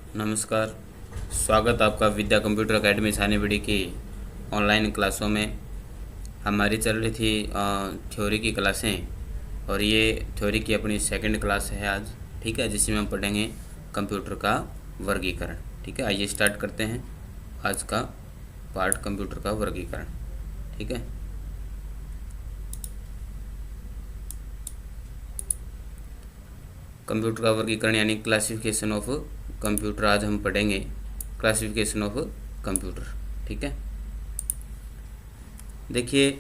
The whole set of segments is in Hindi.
नमस्कार। स्वागत आपका विद्या कंप्यूटर एकेडमी छानेबीड़ी की ऑनलाइन क्लासों में। हमारी चल रही थी थ्योरी की क्लासें और ये थ्योरी की अपनी सेकंड क्लास है आज। ठीक है, जिसमें हम पढ़ेंगे कंप्यूटर का वर्गीकरण। ठीक है, आइए स्टार्ट करते हैं आज का पार्ट, कंप्यूटर का वर्गीकरण। ठीक है, कंप्यूटर का वर्गीकरण यानी क्लासिफिकेशन ऑफ कंप्यूटर आज हम पढ़ेंगे। Classification of computer. ठीक है, देखिए,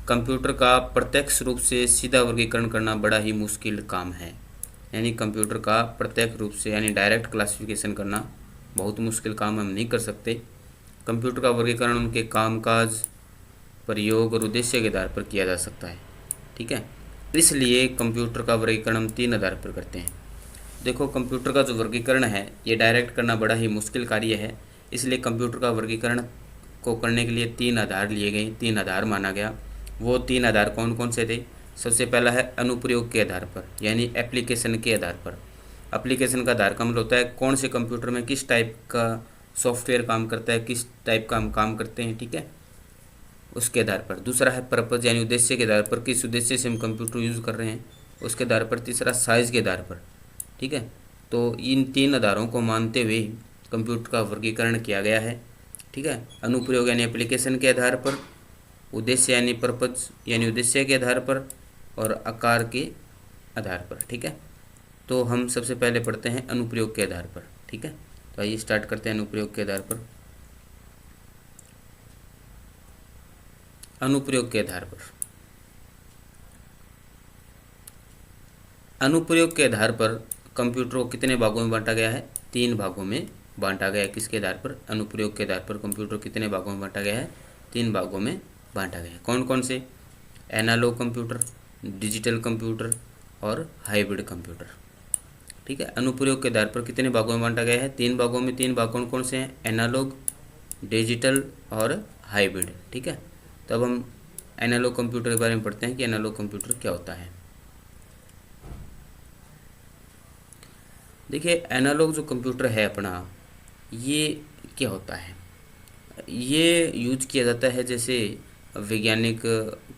कंप्यूटर का प्रत्यक्ष रूप से सीधा वर्गीकरण करना बड़ा ही मुश्किल काम है। यानी कंप्यूटर का प्रत्यक्ष रूप से यानी डायरेक्ट क्लासिफिकेशन करना बहुत मुश्किल काम हम नहीं कर सकते। कंप्यूटर का वर्गीकरण उनके कामकाज, प्रयोग और उद्देश्य के आधार पर किया जा सकता है। ठीक है, इसलिए कंप्यूटर का वर्गीकरण हम 3 आधार पर करते हैं। देखो, कंप्यूटर का जो वर्गीकरण है ये डायरेक्ट करना बड़ा ही मुश्किल कार्य है। इसलिए कंप्यूटर का वर्गीकरण को करने के लिए 3 आधार लिए गए, 3 आधार माना गया। वो 3 आधार कौन कौन से थे? सबसे पहला है अनुप्रयोग के आधार पर, यानी एप्लीकेशन के आधार पर। एप्लीकेशन का आधार का मतलब होता है कौन से कंप्यूटर में किस टाइप का सॉफ्टवेयर काम करता है, किस टाइप का हम काम करते हैं। ठीक है, उसके आधार पर। दूसरा है पर्पज़ यानी उद्देश्य के आधार पर, किस उद्देश्य से हम कंप्यूटर यूज़ कर रहे हैं, उसके आधार पर। तीसरा साइज़ के आधार पर। ठीक है, तो इन 3 आधारों को मानते हुए कंप्यूटर का वर्गीकरण किया गया है। ठीक है, अनुप्रयोग यानी एप्लीकेशन के आधार पर, उद्देश्य यानी पर्पज़ यानी उद्देश्य के आधार पर, और आकार के आधार पर। ठीक है, तो हम सबसे पहले पढ़ते हैं अनुप्रयोग के आधार पर। ठीक है, तो आइए स्टार्ट करते हैं अनुप्रयोग के आधार पर। अनुप्रयोग के आधार पर, अनुप्रयोग के आधार पर कंप्यूटर को कितने भागों में बांटा गया है? 3 भागों में बांटा गया है। किसके आधार पर? अनुप्रयोग के आधार पर कंप्यूटर कितने भागों में बांटा गया है? 3 भागों में बांटा गया है। कौन कौन से? एनालॉग कंप्यूटर, डिजिटल कंप्यूटर और हाइब्रिड कंप्यूटर। ठीक है, अनुप्रयोग के आधार पर कितने भागों में बांटा गया है? 3 भागों में। 3 भाग कौन कौन से हैं? एनालॉग, डिजिटल और हाइब्रिड। ठीक है, तो अब हम एनालॉग कंप्यूटर के बारे में पढ़ते हैं कि एनालॉग कंप्यूटर क्या होता है। देखिए, एनालॉग जो कंप्यूटर है अपना, ये क्या होता है? ये यूज किया जाता है जैसे वैज्ञानिक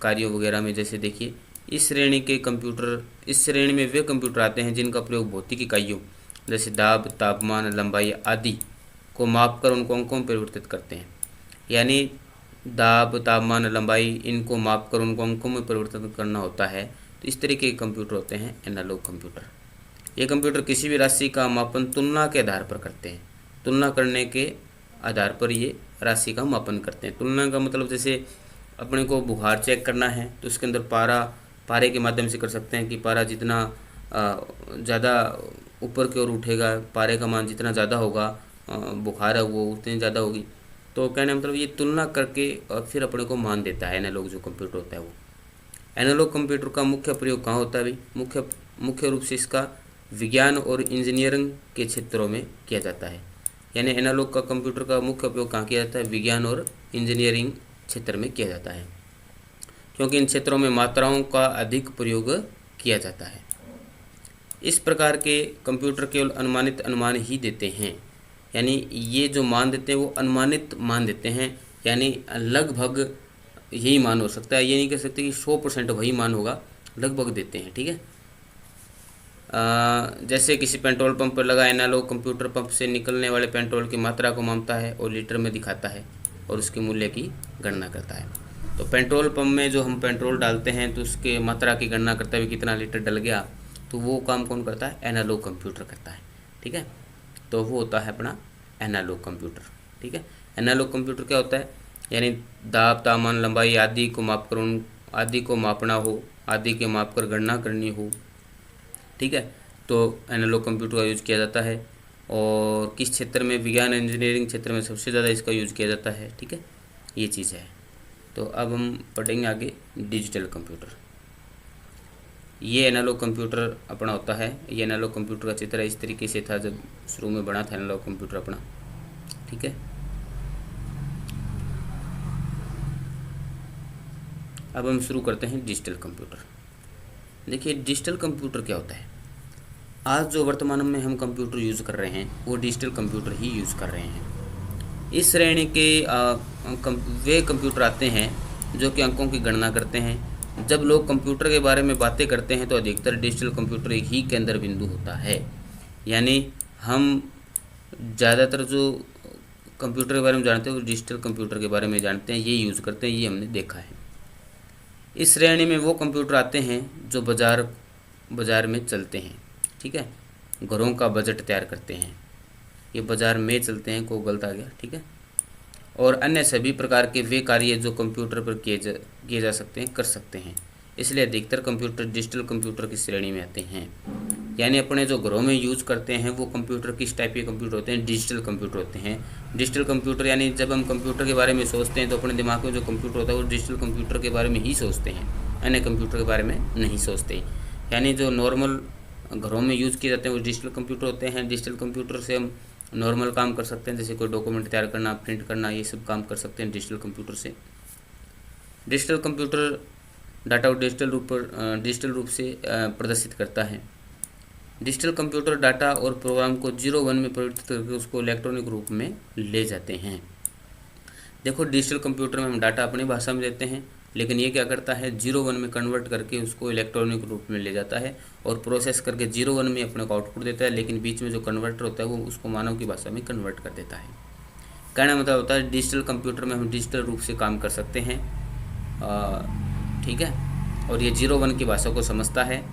कार्यों वगैरह में। जैसे देखिए, इस श्रेणी के कंप्यूटर, इस श्रेणी में वे कंप्यूटर आते हैं जिनका प्रयोग भौतिक इकाइयों जैसे दाब, तापमान, लंबाई आदि को मापकर उनको अंकों में परिवर्तित करते हैं। यानी दाब, तापमान, लंबाई इनको मापकर उनको अंकों में परिवर्तित करना होता है। तो इस तरीके के कंप्यूटर होते हैं एनालॉग कंप्यूटर। ये कंप्यूटर किसी भी राशि का मापन तुलना के आधार पर करते हैं। तुलना करने के आधार पर ये राशि का मापन करते हैं। तुलना का मतलब जैसे अपने को बुखार चेक करना है तो उसके अंदर पारे के माध्यम से कर सकते हैं कि पारा जितना ज़्यादा ऊपर की ओर उठेगा, पारे का मान जितना ज़्यादा होगा, बुखार है वो उतनी ज़्यादा होगी। तो कहने का मतलब ये तुलना करके और फिर अपने को मान देता है एनालॉग जो कंप्यूटर होता है वो। एनालॉग कंप्यूटर का मुख्य प्रयोग कहाँ होता है भाई? मुख्य रूप से इसका विज्ञान और इंजीनियरिंग के क्षेत्रों में किया जाता है। यानी एनालॉग का कंप्यूटर का मुख्य उपयोग कहाँ किया जाता है? विज्ञान और इंजीनियरिंग क्षेत्र में किया जाता है, क्योंकि इन क्षेत्रों में मात्राओं का अधिक प्रयोग किया जाता है। इस प्रकार के कंप्यूटर केवल अनुमानित अनुमान ही देते हैं। यानी ये जो मान देते हैं वो अनुमानित मान देते हैं, यानी लगभग यही मान हो सकता है। ये नहीं कह सकते कि 100% वही मान होगा, लगभग देते हैं। ठीक है, जैसे किसी पेट्रोल पंप पर लगा एनालॉग कंप्यूटर पंप से निकलने वाले पेट्रोल की मात्रा को मापता है और लीटर में दिखाता है और उसके मूल्य की गणना करता है। तो पेट्रोल पंप में जो हम पेट्रोल डालते हैं तो उसके मात्रा की गणना करते हुए कितना लीटर डल गया, तो वो काम कौन करता है? एनालॉग कंप्यूटर करता है। ठीक है, तो वो होता है अपना एनालॉग कंप्यूटर। ठीक है, एनालॉग कंप्यूटर क्या होता है? यानी दाब, तापमान, लंबाई आदि को मापकर आदि को मापना हो, आदि के मापकर गणना करनी हो। ठीक है, तो एनालॉग कंप्यूटर का यूज़ किया जाता है। और किस क्षेत्र में? विज्ञान इंजीनियरिंग क्षेत्र में सबसे ज़्यादा इसका यूज़ किया जाता है। ठीक है, ये चीज़ है। तो अब हम पढ़ेंगे आगे डिजिटल कंप्यूटर। ये एनालॉग कंप्यूटर अपना होता है। ये एनालॉग कंप्यूटर का चित्र इस तरीके से था जब शुरू में बना था एनालॉग कंप्यूटर अपना। ठीक है, अब हम शुरू करते हैं डिजिटल कंप्यूटर। देखिए, डिजिटल कंप्यूटर क्या होता है? आज जो वर्तमान में हम कंप्यूटर यूज़ कर रहे हैं वो डिजिटल कंप्यूटर ही यूज़ कर रहे हैं। इस श्रेणी के वे कंप्यूटर आते हैं जो कि अंकों की गणना करते हैं। जब लोग कंप्यूटर के बारे में बातें करते हैं तो अधिकतर डिजिटल कंप्यूटर ही केंद्र बिंदु होता है। यानी हम ज़्यादातर जो कंप्यूटर के बारे में जानते हैं वो डिजिटल कंप्यूटर के बारे में जानते हैं, ये यूज़ करते हैं, ये हमने देखा है। इस श्रेणी में वो कंप्यूटर आते हैं जो बाज़ार में चलते हैं, ठीक है, घरों का बजट तैयार करते हैं, ये बाज़ार में चलते हैं, को गलत आ गया, ठीक है, और अन्य सभी प्रकार के वे कार्य जो कंप्यूटर पर किए जा सकते हैं, कर सकते हैं। इसलिए अधिकतर कंप्यूटर डिजिटल कंप्यूटर की श्रेणी में आते हैं। यानी अपने जो घरों में यूज़ करते हैं वो कंप्यूटर किस टाइप के कंप्यूटर होते हैं, डिजिटल कंप्यूटर होते हैं। डिजिटल कंप्यूटर यानी जब हम कंप्यूटर के बारे में सोचते हैं तो अपने दिमाग में जो कंप्यूटर होता है वो डिजिटल कंप्यूटर के बारे में ही सोचते हैं, अन्य कंप्यूटर के बारे में नहीं सोचते। यानी जो नॉर्मल घरों में यूज़ किए जाते हैं वो डिजिटल कंप्यूटर होते हैं। डिजिटल कंप्यूटर से हम नॉर्मल काम कर सकते हैं, जैसे कोई डॉक्यूमेंट तैयार करना, प्रिंट करना, ये सब काम कर सकते हैं डिजिटल कंप्यूटर से। डिजिटल कंप्यूटर डाटा को डिजिटल रूप से प्रदर्शित करता है। डिजिटल कंप्यूटर डाटा और प्रोग्राम को 0-1 में परिवर्तित करके उसको इलेक्ट्रॉनिक रूप में ले जाते हैं। देखो, डिजिटल कंप्यूटर में हम डाटा अपनी भाषा में देते हैं, लेकिन ये क्या करता है, 0-1 में कन्वर्ट करके उसको इलेक्ट्रॉनिक रूप में ले जाता है और प्रोसेस करके 0-1 में अपने को आउटपुट देता है, लेकिन बीच में जो कन्वर्टर होता है वो उसको मानव की भाषा में कन्वर्ट कर देता है। कहना मतलब होता है डिजिटल कंप्यूटर में हम डिजिटल रूप से काम कर सकते हैं, ठीक है, और ये 0-1 की भाषा को समझता है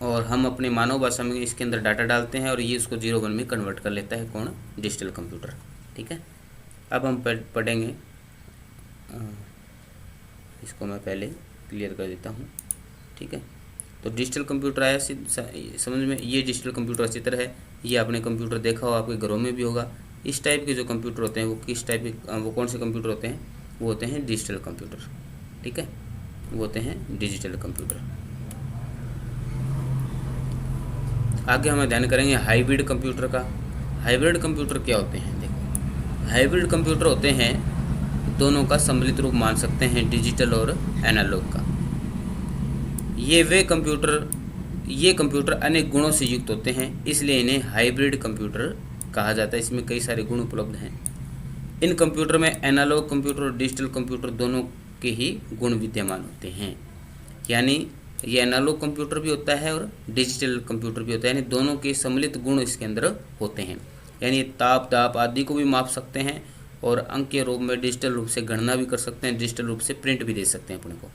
और हम अपने मानव भाषा में इसके अंदर डाटा डालते हैं और ये उसको 0-1 में कन्वर्ट कर लेता है। कौन? डिजिटल कंप्यूटर, ठीक है। अब हम पढ़ेंगे, इसको मैं पहले क्लियर कर देता हूँ, ठीक है। तो डिजिटल कंप्यूटर आया समझ में, ये डिजिटल कंप्यूटर चित्र है, ये आपने कंप्यूटर देखा हो, आपके घरों में भी होगा। इस टाइप के जो कंप्यूटर होते हैं वो किस टाइप के, वो कौन से कंप्यूटर होते हैं, वो होते हैं डिजिटल कंप्यूटर, ठीक है, वो होते हैं डिजिटल कंप्यूटर। आगे हमें ध्यान करेंगे हाइब्रिड कंप्यूटर का। हाइब्रिड कंप्यूटर क्या होते हैं? देखो, हाइब्रिड कंप्यूटर होते हैं दोनों का सम्मिलित रूप मान सकते हैं, डिजिटल और एनालॉग का। ये कंप्यूटर अनेक गुणों से युक्त होते हैं, इसलिए इन्हें हाइब्रिड कंप्यूटर कहा जाता है। इसमें कई सारे गुण उपलब्ध हैं। इन कंप्यूटर में एनालॉग कंप्यूटर और डिजिटल कंप्यूटर दोनों के ही गुण विद्यमान होते हैं। यानी ये एनालॉग कंप्यूटर भी होता है और डिजिटल कंप्यूटर भी होता है, यानी दोनों के सम्मिलित गुण इसके अंदर होते हैं। यानी ताप दाप आदि को भी माप सकते हैं और अंक के रूप में डिजिटल रूप से गणना भी कर सकते हैं, डिजिटल रूप से प्रिंट भी दे सकते हैं अपने को।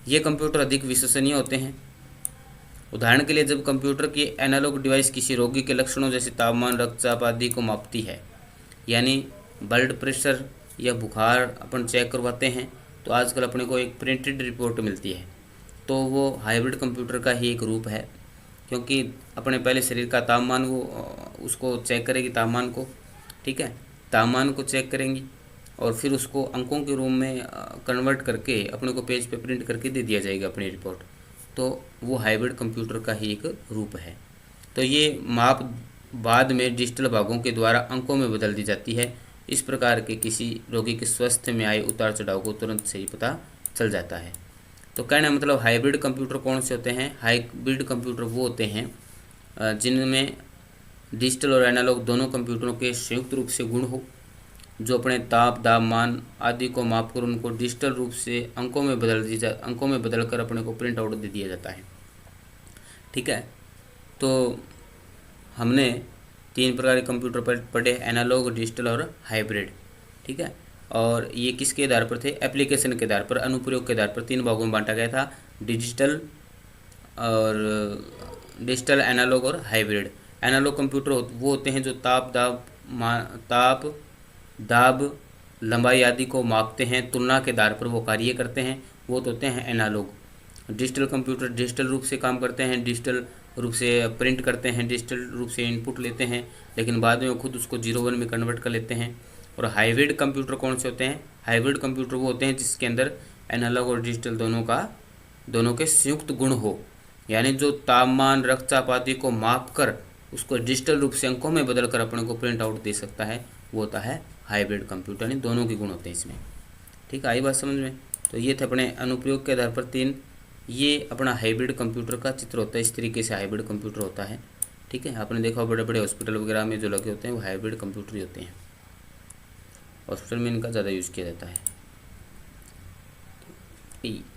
ये कंप्यूटर अधिक विश्वसनीय होते हैं। उदाहरण के लिए, जब कंप्यूटर की एनालॉग डिवाइस किसी रोगी के लक्षणों जैसे तापमान, रक्तचाप आदि को मापती है, यानी ब्लड प्रेशर या बुखार अपन चेक करवाते हैं, तो आजकल अपने को एक प्रिंटेड रिपोर्ट मिलती है, तो वो हाइब्रिड कंप्यूटर का ही एक रूप है, क्योंकि अपने पहले शरीर का तापमान वो उसको चेक करेगी, तापमान को, ठीक है, तापमान को चेक करेंगी और फिर उसको अंकों के रूप में कन्वर्ट करके अपने को पेज पे प्रिंट करके दे दिया जाएगा अपनी रिपोर्ट। तो वो हाइब्रिड कंप्यूटर का ही एक रूप है। तो ये माप बाद में डिजिटल भागों के द्वारा अंकों में बदल दी जाती है। इस प्रकार के किसी रोगी के स्वास्थ्य में आए उतार चढ़ाव को तुरंत से ही पता चल जाता है। तो कहना मतलब हाइब्रिड कंप्यूटर कौन से होते हैं? हाइब्रिड कंप्यूटर वो होते हैं जिनमें डिजिटल और एनालॉग दोनों कंप्यूटरों के संयुक्त रूप से गुण हो, जो अपने ताप दाब मान आदि को मापकर उनको डिजिटल रूप से अंकों में बदलकर अपने को प्रिंट आउट दे दिया जाता है, ठीक है। तो हमने 3 प्रकार के कंप्यूटर पढ़े, एनालॉग, डिजिटल और हाइब्रिड, ठीक है। और ये किसके आधार पर थे? एप्लीकेशन के आधार पर, अनुप्रयोग के आधार पर 3 भागों में बांटा गया था, डिजिटल, एनालॉग और हाइब्रिड। एनालॉग कंप्यूटर वो होते हैं जो ताप दाब लंबाई आदि को मापते हैं, तुलना के आधार पर वो कार्य करते हैं, वो तो होते हैं एनालॉग। डिजिटल कंप्यूटर डिजिटल रूप से काम करते हैं, डिजिटल रूप से प्रिंट करते हैं, डिजिटल रूप से इनपुट लेते हैं, लेकिन बाद में वो खुद उसको 0-1 में कन्वर्ट कर लेते हैं। और हाइब्रिड कंप्यूटर कौन से होते हैं? हाइब्रिड कंप्यूटर वो होते हैं जिसके अंदर एनालॉग और डिजिटल दोनों के संयुक्त गुण हो, यानी जो तापमान, रक्तचाप आदि को माप कर उसको डिजिटल रूप से अंकों में बदलकर अपने को प्रिंट आउट दे सकता है, वो होता है हाइब्रिड कंप्यूटर। यानी दोनों के गुण होते हैं इसमें, ठीक है। आई बात समझ में? तो ये थे अपने अनुप्रयोग के आधार पर 3 ये अपना हाइब्रिड कंप्यूटर का चित्र होता है। इस तरीके से हाइब्रिड कंप्यूटर होता है, ठीक है। आपने देखा बड़े बड़े हॉस्पिटल वगैरह में जो लगे होते हैं वो हाइब्रिड कंप्यूटर ही होते हैं। हॉस्पिटल में इनका ज़्यादा यूज़ किया जाता है।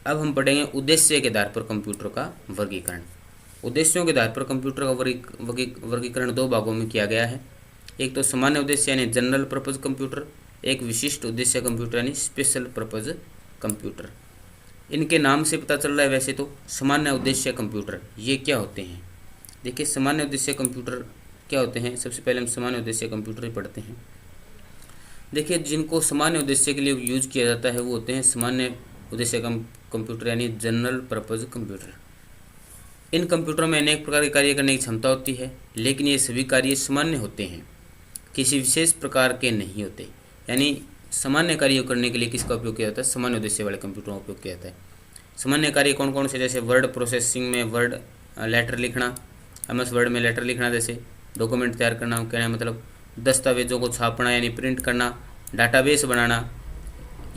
अब हम पढ़ेंगे उद्देश्य के आधार पर कंप्यूटर का वर्गीकरण। उद्देश्यों के आधार पर कंप्यूटर का वर्गीकरण दो भागों में किया गया है। एक तो सामान्य उद्देश्य यानी जनरल पर्पज़ कंप्यूटर, एक विशिष्ट उद्देश्य कंप्यूटर यानी स्पेशल पर्पज़ कंप्यूटर। इनके नाम से पता चल रहा है वैसे तो सामान्य उद्देश्य कंप्यूटर ये क्या होते हैं। देखिए सामान्य उद्देश्य कंप्यूटर क्या होते हैं। सबसे पहले हम सामान्य उद्देश्य कंप्यूटर ही पढ़ते हैं। देखिए जिनको सामान्य उद्देश्य के लिए यूज किया जाता है वो होते हैं सामान्य उद्देश्य कंप्यूटर यानी जनरल पर्पज़ कंप्यूटर। इन कंप्यूटरों में अनेक प्रकार के कार्य करने की क्षमता होती है, लेकिन ये सभी कार्य सामान्य होते हैं, किसी विशेष प्रकार के नहीं होते। यानी सामान्य कार्य करने के लिए किसका उपयोग किया जाता है, सामान्य उद्देश्य वाले कंप्यूटरों का उपयोग किया जाता है। सामान्य कार्य कौन कौन से, जैसे वर्ड प्रोसेसिंग में वर्ड लेटर लिखना, MS वर्ड में लेटर लिखना, जैसे डॉक्यूमेंट तैयार करना, कहना मतलब दस्तावेज़ों को छापना यानी प्रिंट करना, डाटाबेस बनाना,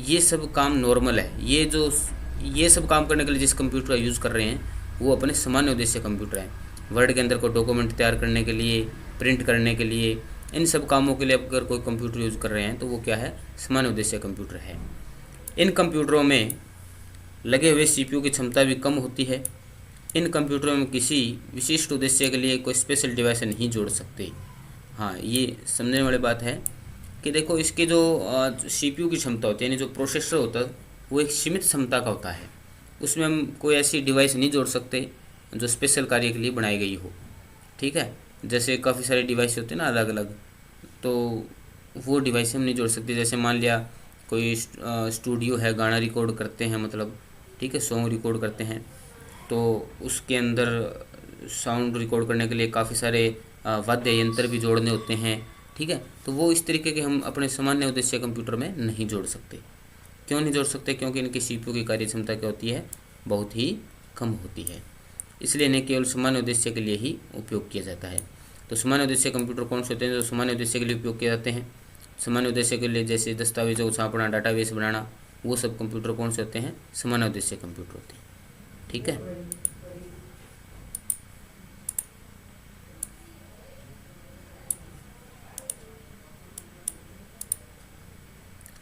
ये सब काम नॉर्मल है। ये सब काम करने के लिए जिस कंप्यूटर का यूज़ कर रहे हैं वो अपने सामान्य उद्देश्य कंप्यूटर हैं। वर्ड के अंदर को डॉक्यूमेंट तैयार करने के लिए, प्रिंट करने के लिए, इन सब कामों के लिए अगर कोई कंप्यूटर यूज़ कर रहे हैं तो वो क्या है, सामान्य उद्देश्य कंप्यूटर है। इन कंप्यूटरों में लगे हुए CPU की क्षमता भी कम होती है। इन कंप्यूटरों में किसी विशिष्ट उद्देश्य के लिए कोई स्पेशल डिवाइस नहीं जोड़ सकते। हाँ, ये समझने वाली बात है कि देखो इसके जो CPU की क्षमता होती है यानी जो प्रोसेसर होता है वो एक सीमित क्षमता का होता है। उसमें हम कोई ऐसी डिवाइस नहीं जोड़ सकते जो स्पेशल कार्य के लिए बनाई गई हो, ठीक है। जैसे काफ़ी सारे डिवाइस होते हैं ना अलग अलग, तो वो डिवाइस हम नहीं जोड़ सकते। जैसे मान लिया कोई स्टूडियो है, गाना रिकॉर्ड करते हैं मतलब, ठीक है, सॉन्ग रिकॉर्ड करते हैं, तो उसके अंदर साउंड रिकॉर्ड करने के लिए काफ़ी सारे वाद्य यंत्र भी जोड़ने होते हैं, ठीक है। तो वो इस तरीके के हम अपने सामान्य उद्देश्य कंप्यूटर में नहीं जोड़ सकते। क्यों नहीं जोड़ सकते, क्योंकि इनकी CPU की कार्य क्षमता क्या होती है, बहुत ही कम होती है। इसलिए इन्हें केवल सामान्य उद्देश्य के लिए ही उपयोग किया जाता है। तो सामान्य उद्देश्य कंप्यूटर कौन से होते हैं जो सामान्य उद्देश्य के लिए उपयोग किए जाते हैं। सामान्य उद्देश्य के लिए जैसे दस्तावेजों को छापना, डाटाबेस बनाना, वो सब कंप्यूटर कौन से होते हैं, सामान्य उद्देश्य कंप्यूटर होते हैं, ठीक है।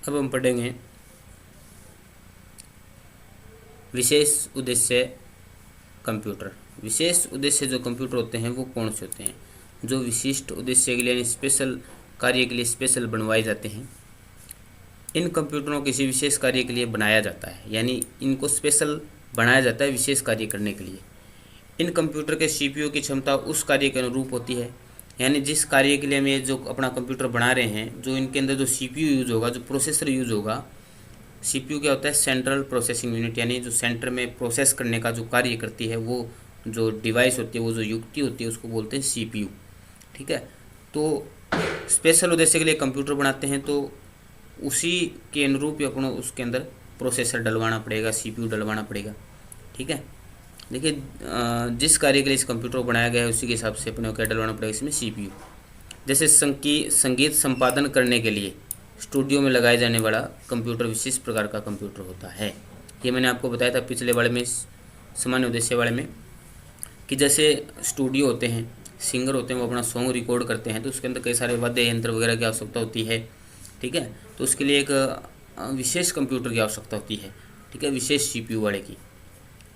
अब हम पढ़ेंगे विशेष उद्देश्य कंप्यूटर। विशेष उद्देश्य जो कंप्यूटर होते हैं वो कौन से होते हैं, जो विशिष्ट उद्देश्य के लिए यानी स्पेशल कार्य के लिए स्पेशल बनवाए जाते हैं। इन कंप्यूटरों को किसी विशेष कार्य के लिए बनाया जाता है, यानी इनको स्पेशल बनाया जाता है विशेष कार्य करने के लिए। इन कंप्यूटर के CPU की क्षमता उस कार्य के अनुरूप होती है, यानी जिस कार्य के लिए हम ये जो अपना कंप्यूटर बना रहे हैं, जो इनके अंदर जो CPU यूज़ होगा, जो प्रोसेसर यूज़ होगा। CPU क्या होता है, सेंट्रल प्रोसेसिंग यूनिट, यानी जो सेंटर में प्रोसेस करने का जो कार्य करती है, वो जो डिवाइस होती है, वो जो युक्ति होती है, उसको बोलते हैं CPU, ठीक है। तो स्पेशल उद्देश्य के लिए कंप्यूटर बनाते हैं तो उसी के अनुरूप ही अपनों उसके अंदर प्रोसेसर डलवाना पड़ेगा, CPU डलवाना पड़ेगा, ठीक है। देखिए जिस कार्य के लिए इस कंप्यूटर को बनाया गया है उसी के हिसाब से अपने को क्या डलवाना पड़ेगा इसमें, CPU। जैसे संगीत संपादन करने के लिए स्टूडियो में लगाए जाने वाला कंप्यूटर विशेष प्रकार का कंप्यूटर होता है। ये मैंने आपको बताया था पिछले वाले में, सामान्य उद्देश्य वाले में, कि जैसे स्टूडियो होते हैं, सिंगर होते हैं, वो अपना सॉन्ग रिकॉर्ड करते हैं, तो उसके अंदर कई सारे वाद्य यंत्र वगैरह की आवश्यकता होती है, ठीक है। तो उसके लिए एक विशेष कंप्यूटर की आवश्यकता होती है, ठीक है, विशेष CPU वाले की।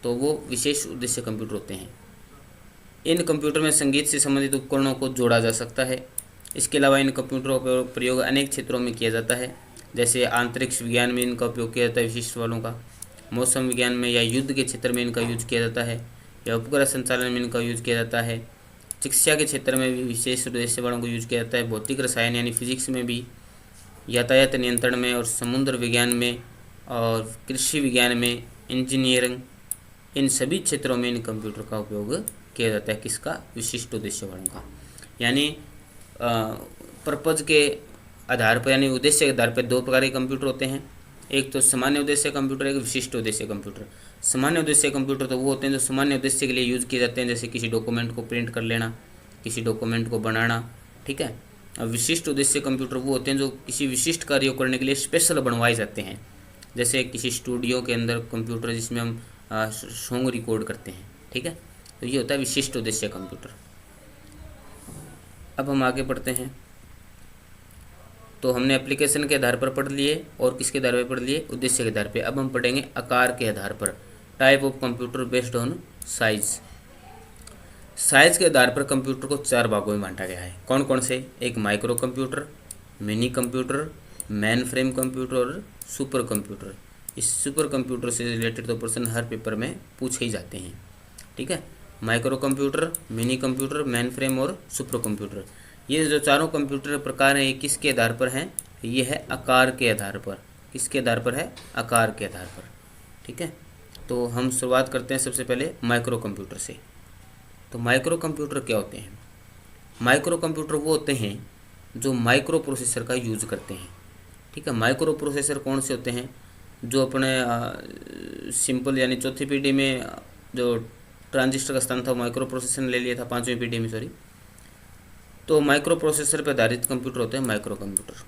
तो वो विशेष उद्देश्य कंप्यूटर होते हैं। इन कंप्यूटर में संगीत से संबंधित उपकरणों को जोड़ा जा सकता है। इसके अलावा इन कंप्यूटरों का प्रयोग अनेक क्षेत्रों में किया जाता है, जैसे अंतरिक्ष विज्ञान में इनका उपयोग किया जाता है विशिष्ट वालों का, मौसम विज्ञान में या युद्ध के क्षेत्र में इनका यूज किया जाता है, या उपग्रह संचालन में इनका यूज किया जाता है। शिक्षा के क्षेत्र में भी विशेष उद्देश्य वालों को यूज किया जाता है, भौतिक रसायन यानी फिजिक्स में भी, यातायात नियंत्रण में और समुद्र विज्ञान में और कृषि विज्ञान में, इंजीनियरिंग, इन सभी क्षेत्रों में इन कंप्यूटर का उपयोग किया जाता है। किसका, विशिष्ट उद्देश्य वालों का। यानी पर्पज़ के आधार पर यानी उद्देश्य के आधार पर दो प्रकार के कंप्यूटर होते हैं, एक तो सामान्य उद्देश्य कंप्यूटर, एक विशिष्ट उद्देश्य कंप्यूटर। सामान्य उद्देश्य कंप्यूटर तो वो होते हैं जो सामान्य उद्देश्य के लिए यूज़ किए जाते हैं, जैसे किसी डॉक्यूमेंट को प्रिंट कर लेना, किसी डॉक्यूमेंट को बनाना, ठीक है। और विशिष्ट उद्देश्य कंप्यूटर वो होते हैं जो किसी विशिष्ट कार्य करने के लिए स्पेशल बनवाए जाते हैं, जैसे किसी स्टूडियो के अंदर कंप्यूटर जिसमें हम सॉन्ग रिकॉर्ड करते हैं। ठीक है, तो ये होता है विशिष्ट उद्देश्य कंप्यूटर। अब हम आगे पढ़ते हैं। तो हमने एप्लीकेशन के आधार पर पढ़ लिए और किसके आधार पर पढ़ लिए, उद्देश्य के आधार पर। अब हम पढ़ेंगे आकार के आधार पर, type of computer based on size. Size के आधार पर कंप्यूटर को 4 भागों में बांटा गया है। कौन कौन से, एक micro computer, mini computer, main frame computer और सुपर कंप्यूटर। इस सुपर कंप्यूटर से रिलेटेड तो प्रश्न हर पेपर में पूछे ही जाते हैं। ठीक है, micro computer, mini computer, main frame और सुपर कंप्यूटर, ये जो चारों कंप्यूटर प्रकार हैं ये किसके आधार पर हैं, ये है आकार के आधार पर। किसके आधार पर है, आकार के आधार पर। ठीक है, तो हम शुरुआत करते हैं सबसे पहले माइक्रो कंप्यूटर से। तो माइक्रो कंप्यूटर क्या होते हैं, माइक्रो कंप्यूटर वो होते हैं जो माइक्रो प्रोसेसर का यूज़ करते हैं। ठीक है, माइक्रो प्रोसेसर कौन से होते हैं, जो अपने सिंपल यानी चौथी पीढ़ी में जो ट्रांजिस्टर का स्थान था माइक्रो प्रोसेसर ने ले लिया था, 5वीं पीढ़ी में सॉरी। तो माइक्रो प्रोसेसर पर आधारित कंप्यूटर होते हैं माइक्रो कंप्यूटर।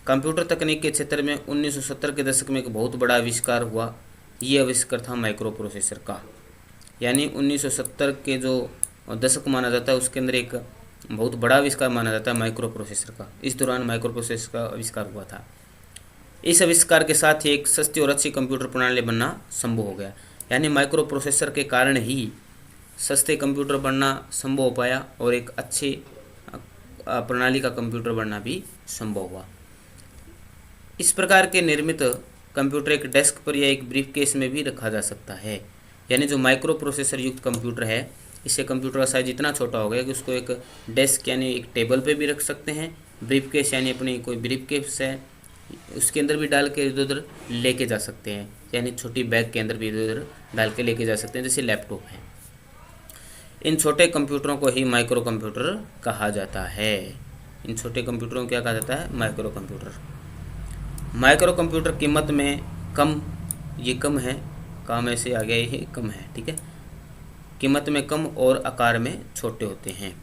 कंप्यूटर तकनीक के क्षेत्र में 1970 के दशक में एक बहुत बड़ा आविष्कार हुआ। ये आविष्कार था माइक्रो प्रोसेसर का, यानी 1970 के जो दशक माना जाता है उसके अंदर एक बहुत बड़ा आविष्कार माना जाता है माइक्रो प्रोसेसर का। इस दौरान माइक्रो प्रोसेसर का आविष्कार हुआ था। इस आविष्कार के साथ ही एक सस्ती और अच्छी कंप्यूटर प्रणाली बनना संभव हो गया, यानी माइक्रो प्रोसेसर के कारण ही सस्ते कंप्यूटर बनना संभव हो पाया और एक अच्छे प्रणाली का कंप्यूटर बनना भी संभव हुआ। इस प्रकार के निर्मित कंप्यूटर एक डेस्क पर या एक ब्रीफकेस में भी रखा जा सकता है। यानी जो माइक्रो प्रोसेसर युक्त कंप्यूटर है, इससे कंप्यूटर का साइज इतना छोटा हो गया कि उसको एक डेस्क यानी एक टेबल पे भी रख सकते हैं, ब्रीफकेस यानी अपनी कोई ब्रीफकेस है उसके अंदर भी डाल के इधर उधर लेके जा सकते हैं, यानी छोटी बैग के अंदर भी इधर उधर डाल के लेके जा सकते हैं, जैसे लैपटॉप है। इन छोटे कंप्यूटरों को ही माइक्रो कंप्यूटर कहा जाता है। इन छोटे कंप्यूटरों को क्या कहा जाता है, माइक्रो कंप्यूटर। माइक्रो कंप्यूटर कीमत में कम, ये कम है, काम ऐसे आ गया, ये कम है। ठीक है, कीमत में कम और आकार में छोटे होते हैं।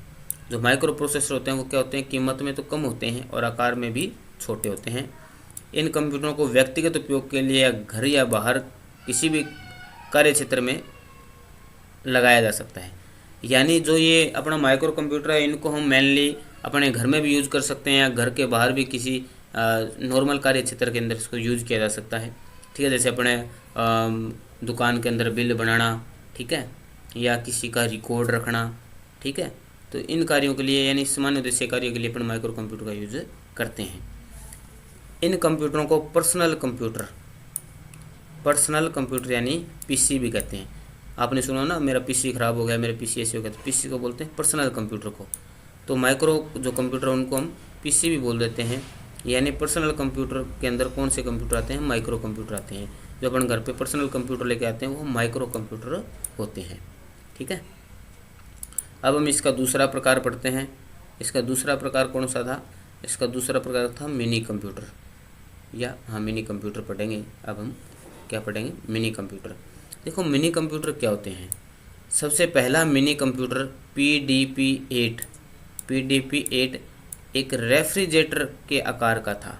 जो माइक्रो प्रोसेसर होते हैं वो क्या होते हैं, कीमत में तो कम होते हैं और आकार में भी छोटे होते हैं। इन कंप्यूटरों को व्यक्तिगत उपयोग के लिए या घर या बाहर किसी भी कार्य क्षेत्र में लगाया जा सकता है। यानी जो ये अपना माइक्रो कंप्यूटर है इनको हम मेनली अपने घर में भी यूज़ कर सकते हैं या घर के बाहर भी किसी नॉर्मल कार्य क्षेत्र के अंदर इसको यूज़ किया जा सकता है। ठीक है, जैसे अपने दुकान के अंदर बिल बनाना, ठीक है, या किसी का रिकॉर्ड रखना। ठीक है, तो इन कार्यों के लिए यानी सामान्य उद्देश्य कार्यों के लिए अपन माइक्रो कंप्यूटर का यूज़ करते हैं। इन कंप्यूटरों को पर्सनल कंप्यूटर यानी पीसी भी कहते हैं। आपने सुना ना, मेरा पीसी ख़राब हो गया, मेरा पीसी ऐसे हो गया, तो पीसी को बोलते हैं पर्सनल कंप्यूटर को। तो माइक्रो जो कंप्यूटर उनको हम पीसी भी बोल देते हैं। यानी पर्सनल कंप्यूटर के अंदर कौन से कंप्यूटर आते हैं, माइक्रो कंप्यूटर आते हैं। जो अपन घर पे पर्सनल कंप्यूटर लेके आते हैं वो माइक्रो कंप्यूटर होते हैं। ठीक है, अब हम इसका दूसरा प्रकार पढ़ते हैं। इसका दूसरा प्रकार कौन सा था, इसका दूसरा प्रकार था मिनी कंप्यूटर, या हाँ मिनी कंप्यूटर पढ़ेंगे। अब हम क्या पढ़ेंगे, मिनी कंप्यूटर। देखो मिनी कंप्यूटर क्या होते हैं। सबसे पहला मिनी कंप्यूटर PDP-8 एक रेफ्रिजरेटर के आकार का था।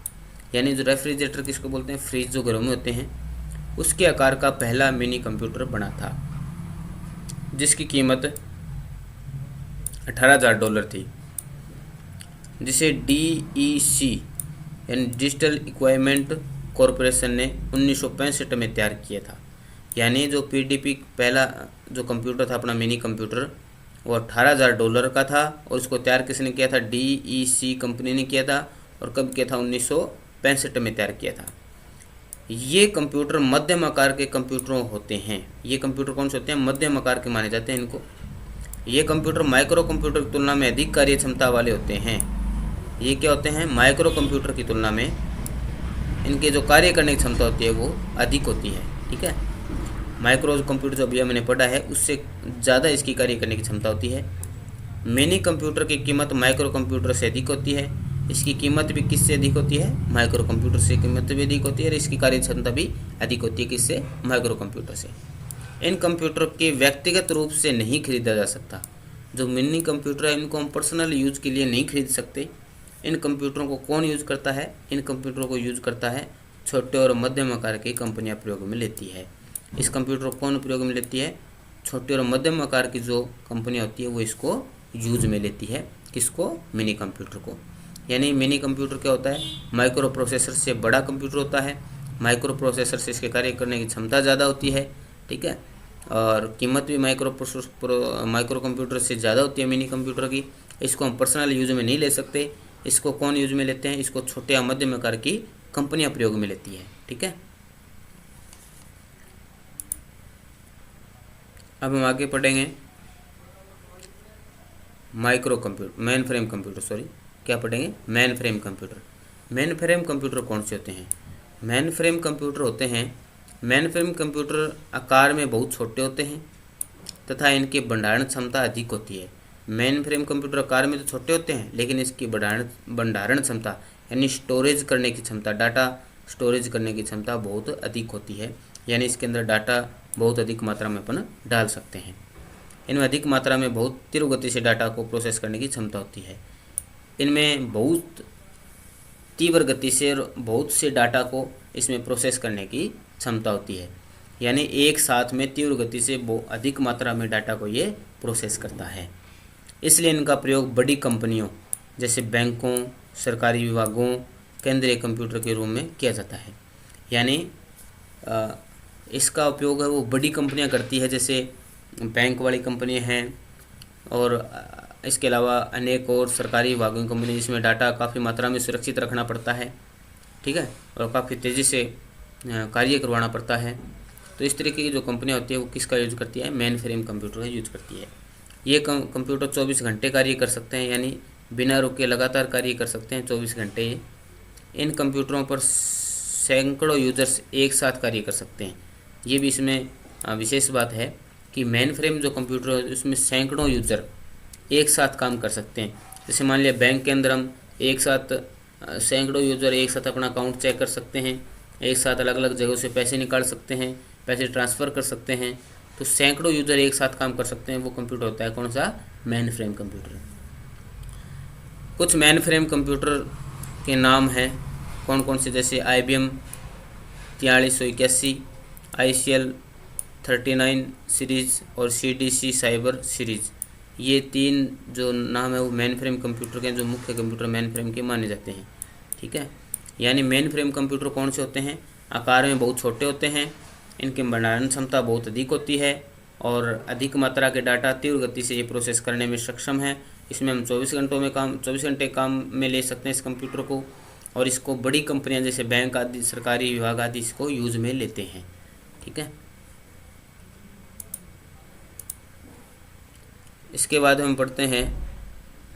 यानी जो रेफ्रिजरेटर किसको बोलते हैं, फ्रिज जो घरों में होते हैं, उसके आकार का पहला मिनी कंप्यूटर बना था, जिसकी कीमत $18,000 थी, जिसे DEC यानी डिजिटल इक्विपमेंट कॉरपोरेशन ने 1965 में तैयार किया था। यानी जो PDP पहला जो कंप्यूटर था अपना मिनी कंप्यूटर, वो $18,000 का था और उसको तैयार किसने किया था, DEC कंपनी ने किया था। और कब किया था, 1965 में तैयार किया था। ये कंप्यूटर मध्यम आकार के कंप्यूटरों होते हैं। ये कंप्यूटर कौन से होते हैं, मध्यम आकार के माने जाते हैं इनको। ये कंप्यूटर माइक्रो कंप्यूटर की तुलना में अधिक कार्य क्षमता वाले होते हैं। ये क्या होते हैं, माइक्रो कंप्यूटर की तुलना में इनके जो कार्य करने की क्षमता होती है वो अधिक होती है। ठीक है, माइक्रो कंप्यूटर जो अभी हमने पढ़ा है उससे ज़्यादा इसकी कार्य करने की क्षमता होती है। मिनी कंप्यूटर की कीमत माइक्रो कंप्यूटर से अधिक होती है। इसकी कीमत भी किससे अधिक होती है, माइक्रो कंप्यूटर से कीमत भी अधिक होती है और इसकी कार्य क्षमता भी अधिक होती है, किससे, माइक्रो कंप्यूटर से। इन कंप्यूटर के व्यक्तिगत रूप से नहीं खरीदा जा सकता। जो मिनी कंप्यूटर है इनको हम पर्सनल यूज़ के लिए नहीं खरीद सकते। इन कंप्यूटरों को कौन यूज़ करता है, इन कंप्यूटरों को यूज़ करता है छोटे और मध्यम आकार की कंपनियां प्रयोग में लेती है। इस कंप्यूटर को कौन उपयोग में लेती है? छोटे और मध्यम आकार की जो कंपनी होती है वो इसको यूज में लेती है। किसको? मिनी कंप्यूटर को। यानी मिनी कंप्यूटर क्या होता है? माइक्रो प्रोसेसर से बड़ा कंप्यूटर होता है। माइक्रो प्रोसेसर से इसके कार्य करने की क्षमता ज़्यादा होती है, ठीक है, और कीमत भी माइक्रो कंप्यूटर से ज़्यादा होती है मिनी कंप्यूटर की। इसको हम पर्सनल यूज में नहीं ले सकते। इसको कौन यूज में लेते हैं? इसको छोटे या मध्यम आकार की कंपनियां प्रयोग में लेती है, ठीक है। अब हम आगे पढ़ेंगे मेन फ्रेम कंप्यूटर, क्या पढ़ेंगे? Main frame computer. Main frame computer कौन से होते हैं? मेन फ्रेम कंप्यूटर होते हैं, मेन फ्रेम कंप्यूटर आकार में बहुत छोटे होते हैं तथा इनकी भंडारण क्षमता अधिक होती है। मेन फ्रेम कंप्यूटर आकार में तो छोटे होते हैं लेकिन इसकी भंडारण क्षमता यानी स्टोरेज करने की क्षमता, डाटा स्टोरेज करने की क्षमता बहुत अधिक होती है। यानी इसके अंदर डाटा बहुत अधिक मात्रा में अपन डाल सकते हैं। इनमें अधिक मात्रा में बहुत तीव्र गति से डाटा को प्रोसेस करने की क्षमता होती है। इनमें बहुत तीव्र गति से और बहुत से डाटा को इसमें प्रोसेस करने की क्षमता होती है। यानी एक साथ में तीव्र गति से बहुत अधिक मात्रा में डाटा को ये प्रोसेस करता है। इसलिए इनका प्रयोग बड़ी कंपनियों जैसे बैंकों, सरकारी विभागों, केंद्रीय कंप्यूटर के रूप में किया जाता है। यानी इसका उपयोग है वो बड़ी कंपनियां करती है, जैसे बैंक वाली कंपनियां हैं और इसके अलावा अनेक और सरकारी विभागों की कंपनी जिसमें डाटा काफ़ी मात्रा में सुरक्षित रखना पड़ता है, ठीक है, और काफ़ी तेज़ी से कार्य करवाना पड़ता है। तो इस तरीके की जो कंपनियां होती है वो किसका यूज करती है? मेन फ्रेम कंप्यूटर का यूज करती है। ये कंप्यूटर 24 घंटे कार्य कर सकते हैं, यानी बिना रुके लगातार कार्य कर सकते हैं 24 घंटे। इन कंप्यूटरों पर सैकड़ों यूजर्स एक साथ कार्य कर सकते हैं। ये भी इसमें विशेष बात है कि मेन फ्रेम जो कंप्यूटर है उसमें सैकड़ों यूज़र एक साथ काम कर सकते हैं। जैसे मान लिया बैंक के अंदर हम एक साथ सैकड़ों यूज़र एक साथ अपना अकाउंट चेक कर सकते हैं, एक साथ अलग अलग जगहों से पैसे निकाल सकते हैं, पैसे ट्रांसफ़र कर सकते हैं। तो सैकड़ों यूज़र एक साथ काम कर सकते हैं, वो कंप्यूटर होता है कौन सा? Main frame computer. कुछ मेन फ्रेम कंप्यूटर के नाम हैं कौन कौन से? जैसे IBM 4381, ICL 39 सीरीज़ और CDC साइबर सीरीज़। ये 3 जो नाम है वो मेन फ्रेम कंप्यूटर के जो मुख्य कंप्यूटर मेन फ्रेम के माने जाते हैं, ठीक है। यानी मेन फ्रेम कंप्यूटर कौन से होते हैं? आकार में बहुत छोटे होते हैं, इनकी भंडारण क्षमता बहुत अधिक होती है और अधिक मात्रा के डाटा तीव्र गति से ये प्रोसेस करने में सक्षम है। इसमें हम 24 घंटे काम में ले सकते हैं इस कंप्यूटर को, और इसको बड़ी कंपनियां जैसे बैंक आदि, सरकारी विभाग आदि इसको यूज़ में लेते हैं, ठीक है। इसके बाद हम पढ़ते हैं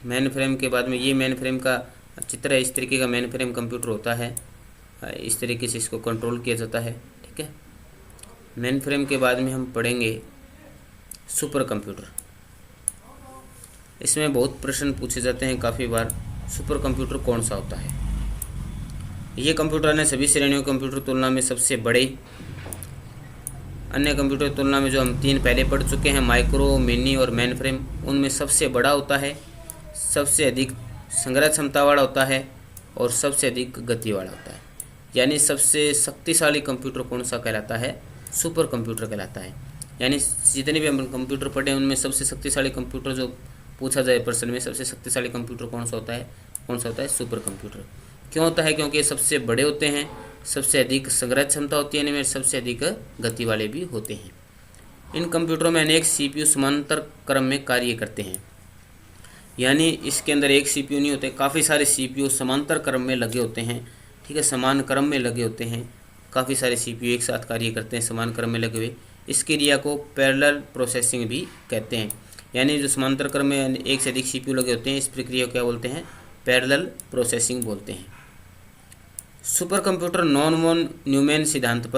मेन फ्रेम के बाद में, ये मेन फ्रेम का चित्र है। इस तरीके का मेन फ्रेम कंप्यूटर होता है, इस तरीके से इसको कंट्रोल किया जाता है, ठीक है। मेन फ्रेम के बाद में हम पढ़ेंगे सुपर कंप्यूटर। इसमें बहुत प्रश्न पूछे जाते हैं काफ़ी बार, सुपर कंप्यूटर कौन सा होता है? ये कंप्यूटर ने सभी श्रेणियों कंप्यूटर तुलना में सबसे बड़े, अन्य कंप्यूटर की तुलना में जो हम 3 पहले पढ़ चुके हैं, माइक्रो, मिनी और मेन फ्रेम, उनमें सबसे बड़ा होता है, सबसे अधिक संग्रह क्षमता वाला होता है और सबसे अधिक गति वाला होता है। यानी सबसे शक्तिशाली कंप्यूटर कौन सा कहलाता है? सुपर कंप्यूटर कहलाता है। यानी जितने भी हम कंप्यूटर पढ़े हैं उनमें सबसे शक्तिशाली कंप्यूटर जो पूछा जाए प्रश्न में, सबसे शक्तिशाली कंप्यूटर कौन सा होता है? Super computer. क्यों होता है? क्योंकि ये सबसे बड़े होते हैं, सबसे अधिक संग्रह क्षमता होती है, इनमें सबसे अधिक गति वाले भी होते हैं। इन कंप्यूटरों में अनेक CPU समांतर क्रम में कार्य करते हैं। यानी इसके अंदर एक CPU नहीं होते, काफ़ी सारे CPU समांतर क्रम में लगे होते हैं, ठीक है, समान क्रम में लगे होते हैं। काफ़ी सारे CPU एक साथ कार्य करते हैं समान क्रम में लगे हुए। इस क्रिया को पैरेलल प्रोसेसिंग भी कहते हैं। यानी जो समांतर क्रम में एक से अधिक CPU लगे होते हैं, इस प्रक्रिया को क्या बोलते हैं? पैरेलल प्रोसेसिंग बोलते हैं। Super computer non von Neumann सिद्धांत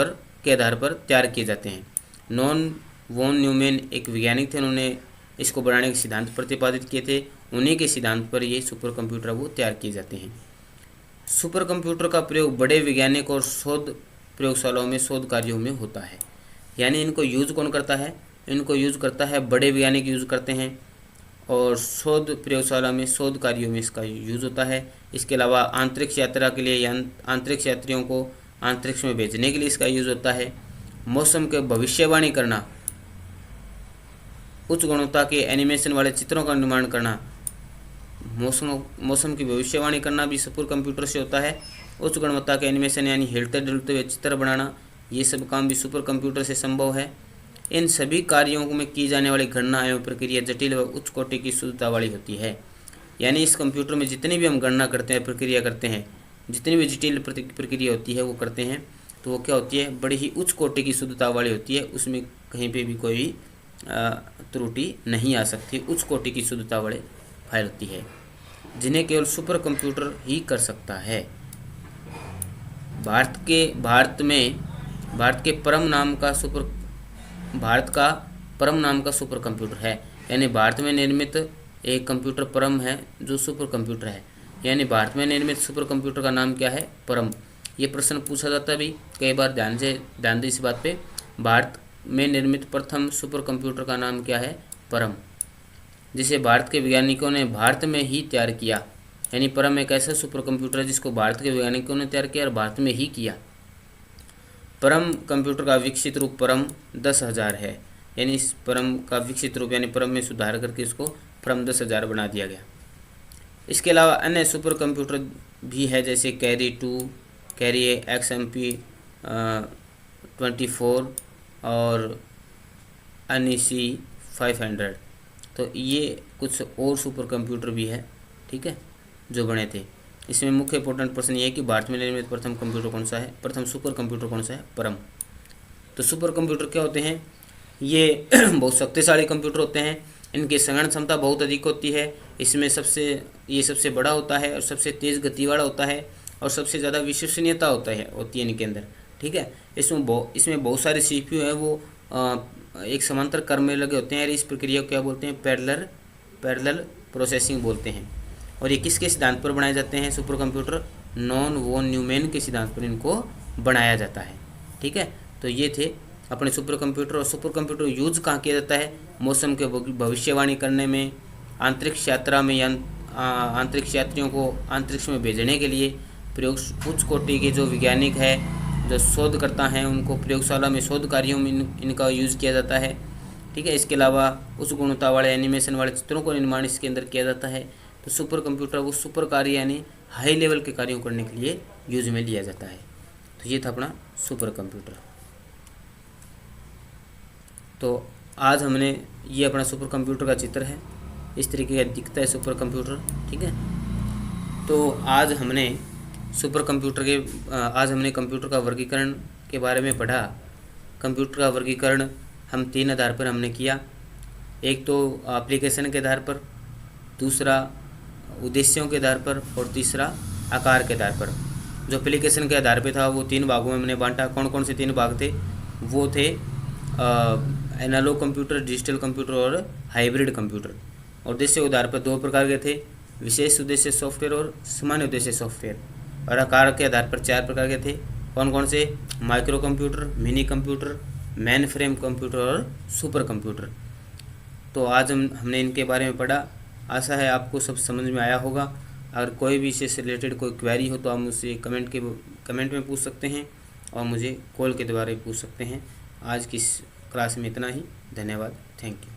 के आधार पर तैयार किए जाते हैं। नॉन वॉन न्यूमैन एक वैज्ञानिक थे, उन्होंने इसको बनाने के सिद्धांत प्रतिपादित किए थे। उन्हीं के सिद्धांत पर ये सुपर कंप्यूटर वो तैयार किए जाते हैं। सुपर कंप्यूटर का प्रयोग बड़े वैज्ञानिक और शोध प्रयोगशालाओं में शोध कार्यों में होता है। यानी इनको यूज़ कौन करता है? इनको यूज़ करता है बड़े वैज्ञानिक यूज़ करते हैं, और शोध प्रयोगशाला में शोध कार्यों में इसका यूज़ होता है। इसके अलावा अंतरिक्ष यात्रा के लिए या अंतरिक्ष यात्रियों को अंतरिक्ष में भेजने के लिए इसका यूज़ होता है। मौसम के भविष्यवाणी करना, उच्च गुणवत्ता के एनिमेशन वाले चित्रों का निर्माण करना, मौसम की भविष्यवाणी करना भी सुपर कंप्यूटर से होता है। उच्च गुणवत्ता के एनिमेशन यानी हिलते डुलते हुए चित्र बनाना, ये सब काम भी सुपर कंप्यूटर से संभव है। इन सभी कार्यों में की जाने वाली गणना एवं प्रक्रिया जटिल व उच्च कोटि की शुद्धता वाली होती है। यानी इस कंप्यूटर में जितनी भी हम गणना करते हैं, प्रक्रिया करते हैं, जितनी भी जटिल प्रक्रिया होती है वो करते हैं, तो वो क्या होती है, बड़ी ही उच्च कोटि की शुद्धता वाली होती है। उसमें कहीं पे भी कोई त्रुटि नहीं आ सकती। उच्च कोटि की शुद्धता वाले फाइल होती है जिन्हें केवल सुपर कंप्यूटर ही कर सकता है। भारत का परम नाम का सुपर कंप्यूटर है। यानी भारत में निर्मित एक कंप्यूटर परम है जो सुपर कंप्यूटर है। यानी भारत में निर्मित सुपर कंप्यूटर का नाम क्या है, परम। ये प्रश्न पूछा जाता है भी कई बार, ध्यान दें इस बात पे। भारत में निर्मित प्रथम सुपर कंप्यूटर का नाम क्या है, परम, जिसे भारत के वैज्ञानिकों ने भारत में ही तैयार किया। यानी परम एक ऐसा सुपर कंप्यूटर है जिसको भारत के वैज्ञानिकों ने तैयार किया और भारत में ही किया। परम कंप्यूटर का विकसित रूप परम 10,000 है। यानी इस परम का विकसित रूप यानी परम में सुधार करके इसको परम 10,000 बना दिया गया। इसके अलावा अन्य सुपर कंप्यूटर भी है जैसे कैरी 2, कैरी XMP 24 और अनीसी 500। तो ये कुछ और सुपर कंप्यूटर भी है, ठीक है, जो बने थे। इसमें मुख्य इंपॉर्टेंट प्रश्न ये है कि भारत में निर्मित प्रथम कंप्यूटर कौन सा है, प्रथम सुपर कंप्यूटर कौन सा है, परम। तो सुपर कंप्यूटर क्या होते हैं, ये बहुत शक्तिशाली कंप्यूटर होते हैं। इनकी संगणन क्षमता बहुत अधिक होती है। इसमें सबसे बड़ा होता है और सबसे तेज़ गति वाला होता है और सबसे ज़्यादा विश्वसनीयता होती है इनके अंदर, ठीक है। इसमें बहुत सारे CPU हैं, वो एक समांतर क्रम में लगे होते हैं और इस प्रक्रिया को क्या बोलते हैं, पैरेलल प्रोसेसिंग बोलते हैं। और ये किसके सिद्धांत पर बनाए जाते हैं, super computer non von Neumann के सिद्धांत पर इनको बनाया जाता है, ठीक है। तो ये थे अपने सुपर कंप्यूटर। और सुपर कंप्यूटर यूज कहाँ किया जाता है, मौसम के भविष्यवाणी करने में, अंतरिक्ष यात्रा में या अंतरिक्ष यात्रियों को अंतरिक्ष में भेजने के लिए, प्रयोग उच्च कोटि के जो वैज्ञानिक है, जो शोधकर्ता हैं, उनको प्रयोगशाला में शोध कार्यों में इनका यूज़ किया जाता है, ठीक है। इसके अलावा उच्च गुणवत्ता वाले एनिमेशन वाले चित्रों का निर्माण इसके अंदर किया जाता है। तो सुपर कंप्यूटर वो सुपर कार्य यानी हाई लेवल के कार्यों करने के लिए यूज में लिया जाता है। तो ये था अपना सुपर कंप्यूटर। तो आज हमने ये अपना सुपर कंप्यूटर का चित्र है, इस तरीके का दिखता है सुपर कंप्यूटर, ठीक है। तो आज हमने कंप्यूटर का वर्गीकरण के बारे में पढ़ा। कंप्यूटर का वर्गीकरण हम 3 आधार पर हमने किया। एक तो एप्लीकेशन के आधार पर, दूसरा उद्देश्यों के आधार पर और तीसरा आकार के आधार पर। जो एप्लीकेशन के आधार पे था वो 3 भागों में हमने बांटा। कौन कौन से 3 भाग थे, वो थे एनालॉग कंप्यूटर, डिजिटल कंप्यूटर और हाइब्रिड कंप्यूटर। और उद्देश्य के आधार पर 2 प्रकार के थे, विशेष उद्देश्य सॉफ्टवेयर और सामान्य उद्देश्य सॉफ्टवेयर। और आकार के आधार पर 4 प्रकार के थे। कौन कौन से, micro computer, mini computer, man frame computer और सुपर कंप्यूटर। तो आज हमने इनके बारे में पढ़ा। आशा है आपको सब समझ में आया होगा। अगर कोई भी इससे रिलेटेड कोई क्वेरी हो तो आप मुझसे कमेंट में पूछ सकते हैं और मुझे कॉल के द्वारा पूछ सकते हैं। आज की क्लास में इतना ही। धन्यवाद, थैंक यू।